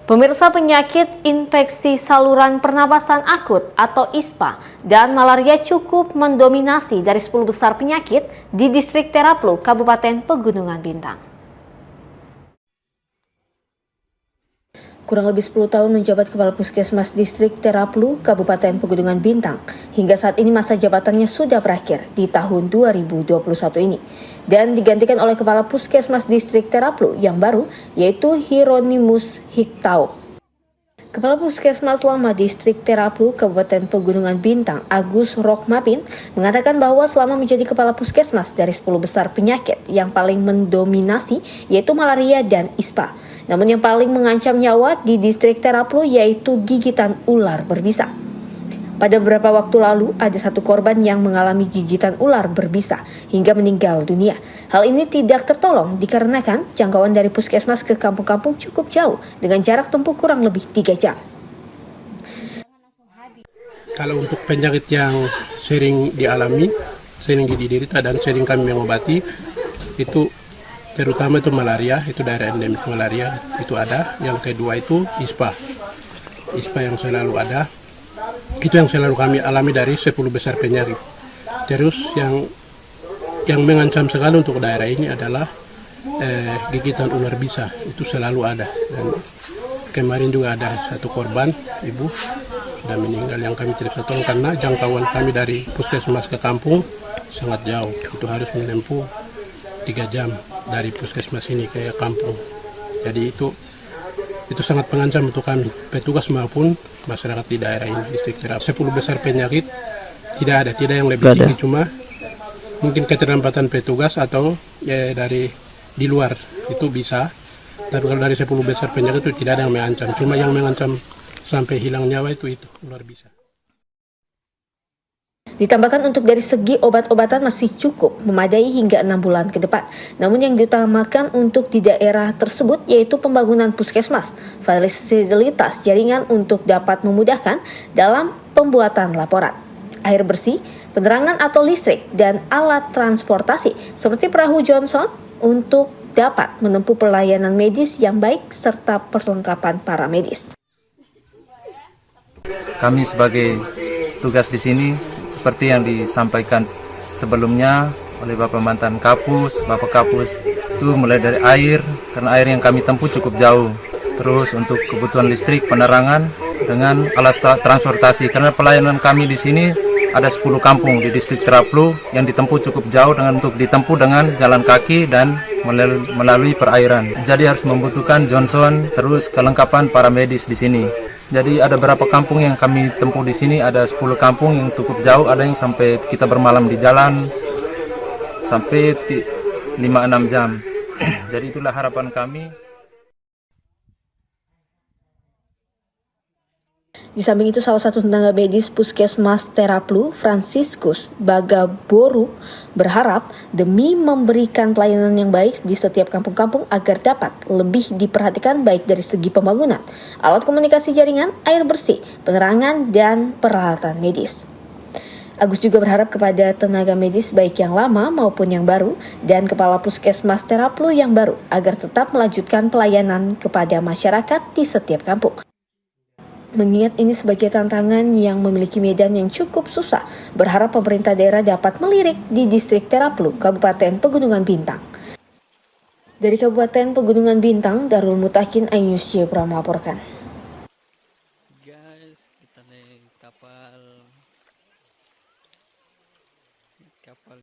Pemirsa, penyakit infeksi saluran pernapasan akut atau ISPA dan malaria cukup mendominasi dari 10 besar penyakit di Distrik Teraplu, Kabupaten Pegunungan Bintang. Kurang lebih 10 tahun menjabat Kepala Puskesmas Distrik Teraplu, Kabupaten Pegunungan Bintang. Hingga saat ini masa jabatannya sudah berakhir di tahun 2021 ini. Dan digantikan oleh Kepala Puskesmas Distrik Teraplu yang baru, yaitu Hieronymus Hiktau. Kepala Puskesmas Lama Distrik Teraplu, Kabupaten Pegunungan Bintang, Agus Rokmapin, mengatakan bahwa selama menjadi Kepala Puskesmas dari 10 besar penyakit yang paling mendominasi yaitu malaria dan ISPA. Namun yang paling mengancam nyawa di Distrik Teraplu yaitu gigitan ular berbisa. Pada beberapa waktu lalu, ada satu korban yang mengalami gigitan ular berbisa hingga meninggal dunia. Hal ini tidak tertolong dikarenakan jangkauan dari puskesmas ke kampung-kampung cukup jauh dengan jarak tempuh kurang lebih 3 jam. Kalau untuk penyakit yang sering dialami, sering diderita dan sering kami mengobati, itu terutama itu malaria, itu daerah endemis malaria, itu ada. Yang kedua itu ISPA. ISPA yang selalu ada. Itu yang selalu kami alami dari 10 besar penyakit. Terus yang mengancam sekali untuk daerah ini adalah gigitan ular bisa, itu selalu ada. Dan kemarin juga ada satu korban, ibu sudah meninggal yang kami tidak bisa tolong karena jangkauan kami dari puskesmas ke kampung sangat jauh. Itu harus menempuh 3 jam dari puskesmas ini ke kampung. Jadi itu sangat mengancam untuk kami, petugas maupun masyarakat di daerah ini, Distrik Teraplu. 10 besar penyakit tidak yang lebih tinggi, cuma mungkin keterlambatan petugas atau dari di luar itu bisa. Tapi kalau dari 10 besar penyakit itu tidak ada yang mengancam, cuma yang mengancam sampai hilang nyawa itu luar biasa. Ditambahkan untuk dari segi obat-obatan masih cukup memadai hingga 6 bulan ke depan. Namun yang diutamakan untuk di daerah tersebut yaitu pembangunan puskesmas, fasilitas jaringan untuk dapat memudahkan dalam pembuatan laporan, air bersih, penerangan atau listrik, dan alat transportasi seperti perahu Johnson untuk dapat menempuh pelayanan medis yang baik serta perlengkapan paramedis. Kami sebagai tugas di sini seperti yang disampaikan sebelumnya oleh Bapak mantan Kapus, Bapak Kapus, itu mulai dari air, karena air yang kami tempuh cukup jauh. Terus untuk kebutuhan listrik, penerangan, dengan alat transportasi, karena pelayanan kami di sini ada 10 kampung di Distrik Teraplu yang ditempuh cukup jauh untuk ditempuh dengan jalan kaki dan melalui perairan. Jadi harus membutuhkan Johnson, terus kelengkapan paramedis di sini. Jadi ada beberapa kampung yang kami tempuh di sini, ada 10 kampung yang cukup jauh, ada yang sampai kita bermalam di jalan sampai 5-6 jam. Jadi itulah harapan kami. Di samping itu, salah satu tenaga medis Puskesmas Teraplu, Franciscus Bagaboru, berharap demi memberikan pelayanan yang baik di setiap kampung-kampung agar dapat lebih diperhatikan baik dari segi pembangunan, alat komunikasi jaringan, air bersih, penerangan, dan peralatan medis. Agus juga berharap kepada tenaga medis baik yang lama maupun yang baru dan Kepala Puskesmas Teraplu yang baru agar tetap melanjutkan pelayanan kepada masyarakat di setiap kampung. Mengingat ini sebagai tantangan yang memiliki medan yang cukup susah, berharap pemerintah daerah dapat melirik di Distrik Teraplu, Kabupaten Pegunungan Bintang. Dari Kabupaten Pegunungan Bintang, Darul Mutakin, iNews Jebra melaporkan. Guys, kita naik kapal